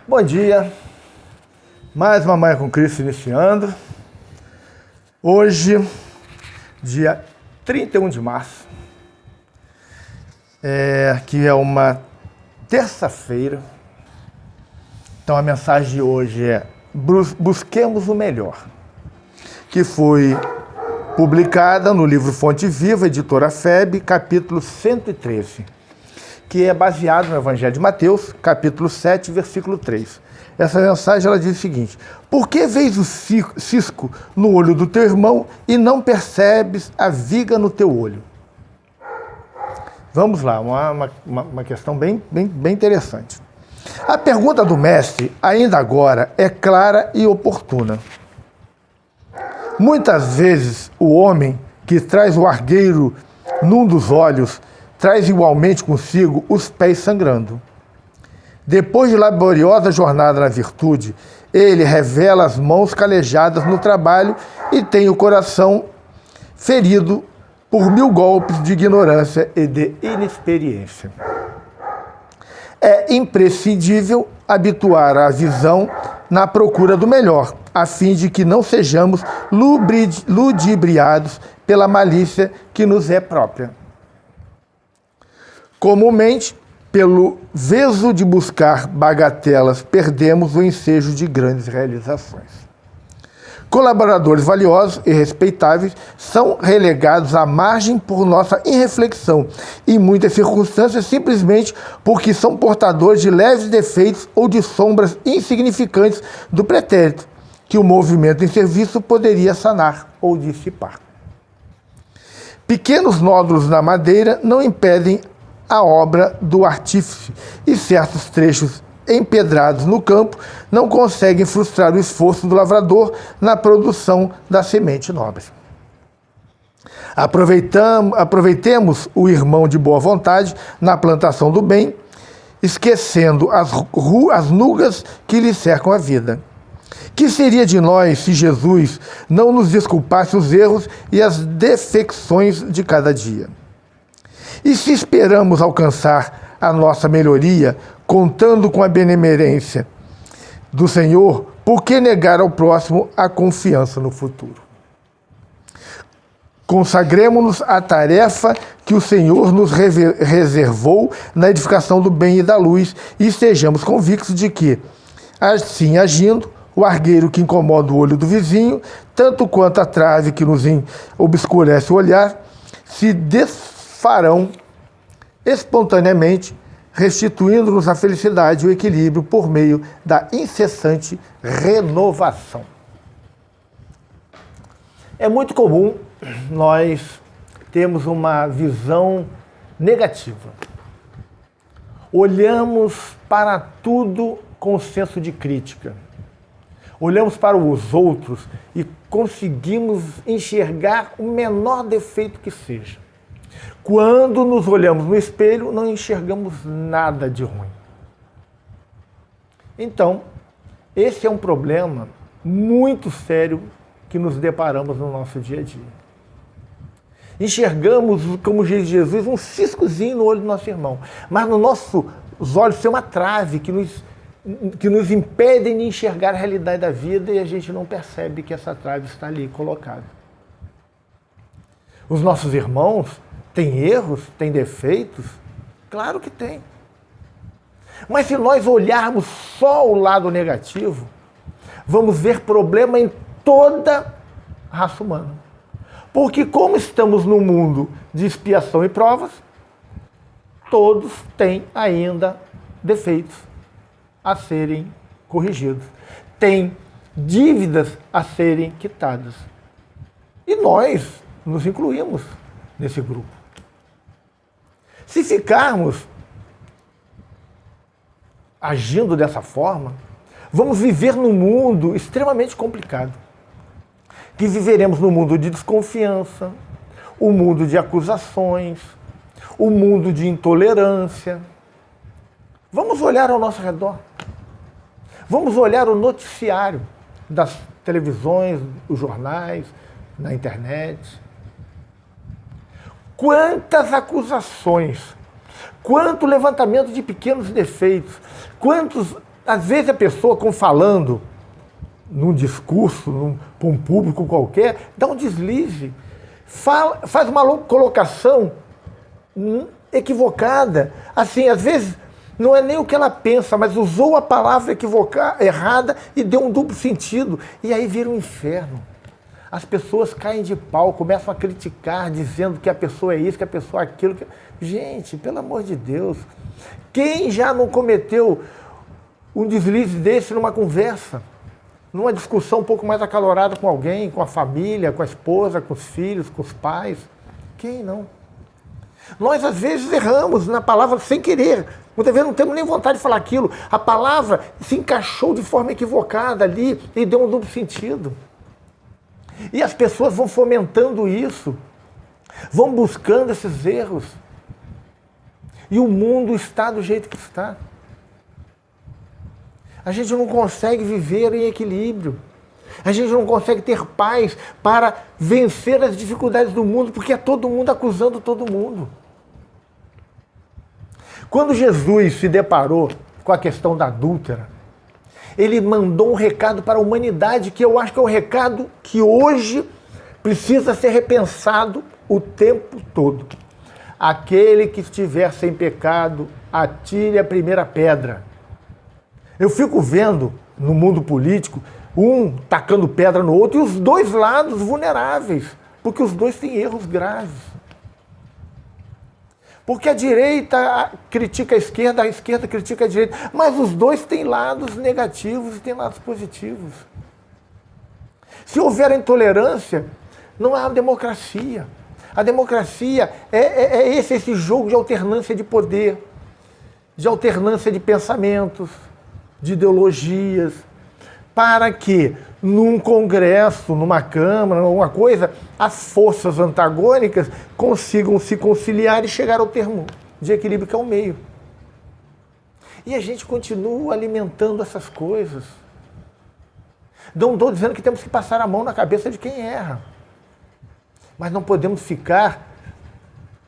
Bom dia, mais uma Manhã com Cristo iniciando. Hoje, dia 31 de março, que é uma terça-feira. Então a mensagem de hoje é Busquemos o Melhor, que foi publicada no livro Fonte Viva, editora FEB, capítulo 113. Que é baseado no Evangelho de Mateus, capítulo 7, versículo 3. Essa mensagem ela diz o seguinte: por que vês o cisco no olho do teu irmão e não percebes a viga no teu olho? Vamos lá, uma questão bem interessante. A pergunta do mestre, ainda agora, é clara e oportuna. Muitas vezes o homem que traz o argueiro num dos olhos traz igualmente consigo os pés sangrando. Depois de laboriosa jornada na virtude, ele revela as mãos calejadas no trabalho e tem o coração ferido por 1000 golpes de ignorância e de inexperiência. É imprescindível habituar a visão na procura do melhor, a fim de que não sejamos ludibriados pela malícia que nos é própria. Comumente, pelo veso de buscar bagatelas, perdemos o ensejo de grandes realizações. Colaboradores valiosos e respeitáveis são relegados à margem por nossa irreflexão, em muitas circunstâncias simplesmente porque são portadores de leves defeitos ou de sombras insignificantes do pretérito, que o movimento em serviço poderia sanar ou dissipar. Pequenos nódulos na madeira não impedem a obra do artífice, e certos trechos empedrados no campo não conseguem frustrar o esforço do lavrador na produção da semente nobre. Aproveitemos o irmão de boa vontade na plantação do bem, esquecendo as nugas que lhe cercam a vida. Que seria de nós se Jesus não nos desculpasse os erros e as defecções de cada dia? E se esperamos alcançar a nossa melhoria, contando com a benemerência do Senhor, por que negar ao próximo a confiança no futuro? Consagremos-nos à tarefa que o Senhor nos reservou na edificação do bem e da luz e estejamos convictos de que, assim agindo, o argueiro que incomoda o olho do vizinho, tanto quanto a trave que nos obscurece o olhar, se farão espontaneamente, restituindo-nos a felicidade e o equilíbrio por meio da incessante renovação. É muito comum nós termos uma visão negativa. Olhamos para tudo com senso de crítica. Olhamos para os outros e conseguimos enxergar o menor defeito que seja. Quando nos olhamos no espelho, não enxergamos nada de ruim. Então, esse é um problema muito sério que nos deparamos no nosso dia a dia. Enxergamos, como diz Jesus, um ciscozinho no olho do nosso irmão, mas nos nossos olhos tem uma trave que nos impedem de enxergar a realidade da vida e a gente não percebe que essa trave está ali colocada. Os nossos irmãos têm erros, têm defeitos? Claro que tem. Mas se nós olharmos só o lado negativo, vamos ver problema em toda a raça humana. Porque como estamos num mundo de expiação e provas, todos têm ainda defeitos a serem corrigidos. Têm dívidas a serem quitadas. E nós nos incluímos nesse grupo. Se ficarmos agindo dessa forma, vamos viver num mundo extremamente complicado. Que viveremos num mundo de desconfiança, um mundo de acusações, um mundo de intolerância. Vamos olhar ao nosso redor. Vamos olhar o noticiário das televisões, os jornais, na internet. Quantas acusações, quanto levantamento de pequenos defeitos, quantos às vezes a pessoa, falando num discurso, para um público qualquer, dá um deslize, faz uma colocação equivocada. Assim, às vezes, não é nem o que ela pensa, mas usou a palavra errada e deu um duplo sentido. E aí vira um inferno. As pessoas caem de pau, começam a criticar, dizendo que a pessoa é isso, que a pessoa é aquilo. Gente, pelo amor de Deus, quem já não cometeu um deslize desse numa conversa? Numa discussão um pouco mais acalorada com alguém, com a família, com a esposa, com os filhos, com os pais? Quem não? Nós, às vezes, erramos na palavra sem querer. Muitas vezes não temos nem vontade de falar aquilo. A palavra se encaixou de forma equivocada ali e deu um duplo sentido. E as pessoas vão fomentando isso, vão buscando esses erros. E o mundo está do jeito que está. A gente não consegue viver em equilíbrio. A gente não consegue ter paz para vencer as dificuldades do mundo, porque é todo mundo acusando todo mundo. Quando Jesus se deparou com a questão da adúltera, ele mandou um recado para a humanidade, que eu acho que é um recado que hoje precisa ser repensado o tempo todo. Aquele que estiver sem pecado, atire a primeira pedra. Eu fico vendo no mundo político um tacando pedra no outro e os dois lados vulneráveis, porque os dois têm erros graves. Porque a direita critica a esquerda critica a direita, mas os dois têm lados negativos e têm lados positivos. Se houver intolerância, não há democracia. A democracia é esse jogo de alternância de poder, de alternância de pensamentos, de ideologias, para que num congresso, numa câmara, alguma coisa, as forças antagônicas consigam se conciliar e chegar ao termo de equilíbrio que é o meio. E a gente continua alimentando essas coisas. Não estou dizendo que temos que passar a mão na cabeça de quem erra, mas não podemos ficar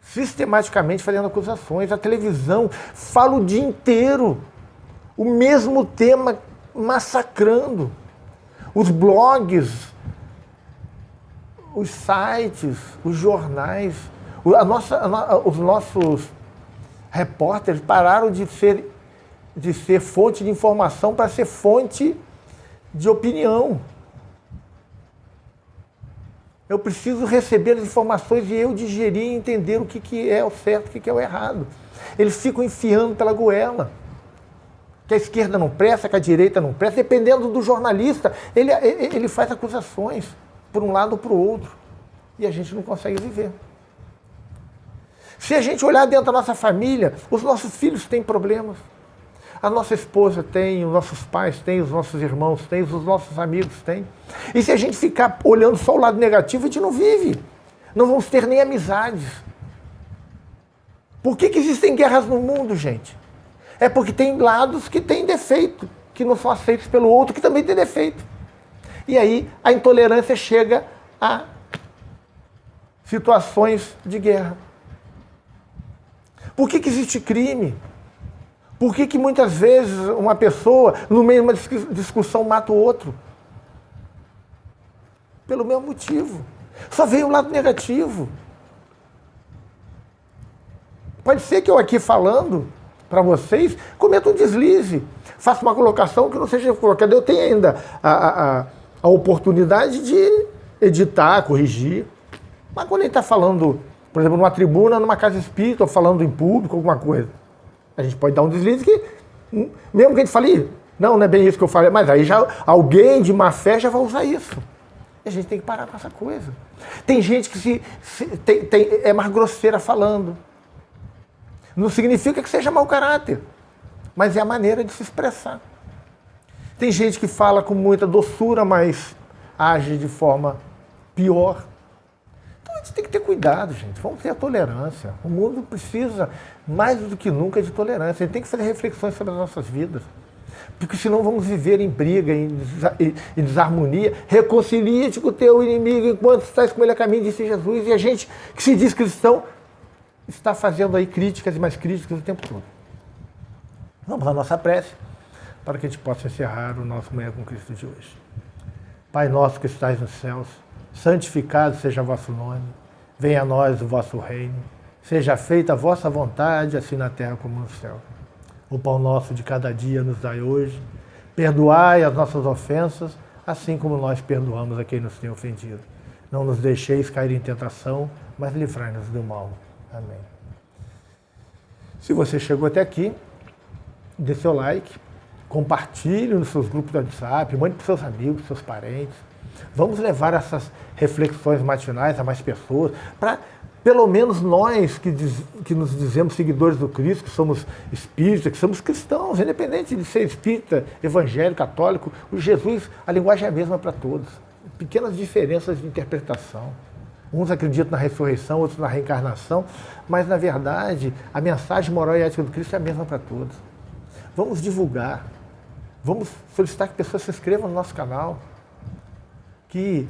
sistematicamente fazendo acusações. A televisão fala o dia inteiro o mesmo tema, massacrando. Os blogs, os sites, os jornais, os nossos repórteres pararam de ser fonte de informação para ser fonte de opinião. Eu preciso receber as informações e eu digerir e entender o que é o certo e o que é o errado. Eles ficam enfiando pela goela. Que a esquerda não presta, que a direita não presta, dependendo do jornalista, ele faz acusações por um lado ou para o outro. E a gente não consegue viver. Se a gente olhar dentro da nossa família, os nossos filhos têm problemas. A nossa esposa tem, os nossos pais têm, os nossos irmãos têm, os nossos amigos têm. E se a gente ficar olhando só o lado negativo, a gente não vive. Não vamos ter nem amizades. Por que existem guerras no mundo, gente? É porque tem lados que têm defeito, que não são aceitos pelo outro, que também tem defeito. E aí a intolerância chega a situações de guerra. Por que existe crime? Por que muitas vezes uma pessoa, no meio de uma discussão, mata o outro? Pelo mesmo motivo. Só veio o lado negativo. Pode ser que eu aqui falando para vocês, cometa um deslize, faça uma colocação que não seja colocada. Eu tenho ainda a oportunidade de editar, corrigir. Mas quando ele está falando, por exemplo, numa tribuna, numa casa espírita, ou falando em público, alguma coisa, a gente pode dar um deslize que, mesmo que a gente fale, não é bem isso que eu falei, mas aí já alguém de má fé já vai usar isso. E a gente tem que parar com essa coisa. Tem gente que é mais grosseira falando. Não significa que seja mau caráter, mas é a maneira de se expressar. Tem gente que fala com muita doçura, mas age de forma pior. Então a gente tem que ter cuidado, gente. Vamos ter a tolerância. O mundo precisa, mais do que nunca, de tolerância. A gente tem que fazer reflexões sobre as nossas vidas. Porque senão vamos viver em briga, em desarmonia. Reconcilia-te com o teu inimigo enquanto estás com ele a caminho, disse Jesus. E a gente que se diz cristão está fazendo aí críticas e mais críticas o tempo todo. Vamos à nossa prece. para que a gente possa encerrar o nosso Manhã com Cristo de hoje. Pai nosso que estais nos céus, santificado seja o vosso nome, venha a nós o vosso reino, seja feita a vossa vontade, assim na terra como no céu. O pão nosso de cada dia nos dai hoje, perdoai as nossas ofensas, assim como nós perdoamos a quem nos tem ofendido. Não nos deixeis cair em tentação, mas livrai-nos do mal. Amém. Se você chegou até aqui, dê seu like, compartilhe nos seus grupos do WhatsApp, mande para os seus amigos, seus parentes. Vamos levar essas reflexões matinais a mais pessoas, para pelo menos nós que nos dizemos seguidores do Cristo, que somos espíritas, que somos cristãos, independente de ser espírita, evangélico, católico, o Jesus, a linguagem é a mesma para todos. Pequenas diferenças de interpretação. Uns acreditam na ressurreição, outros na reencarnação, mas, na verdade, a mensagem moral e ética do Cristo é a mesma para todos. Vamos divulgar, vamos solicitar que pessoas se inscrevam no nosso canal, que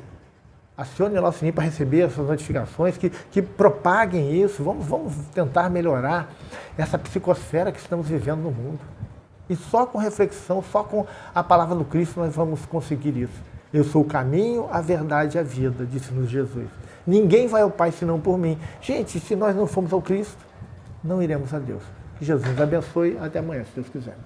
acionem o nosso sininho para receber essas notificações, que propaguem isso. Vamos tentar melhorar essa psicosfera que estamos vivendo no mundo. E só com reflexão, só com a palavra do Cristo nós vamos conseguir isso. Eu sou o caminho, a verdade e a vida, disse-nos Jesus. Ninguém vai ao Pai senão por mim. Gente, se nós não formos ao Cristo, não iremos a Deus. Que Jesus nos abençoe. Até amanhã, se Deus quiser.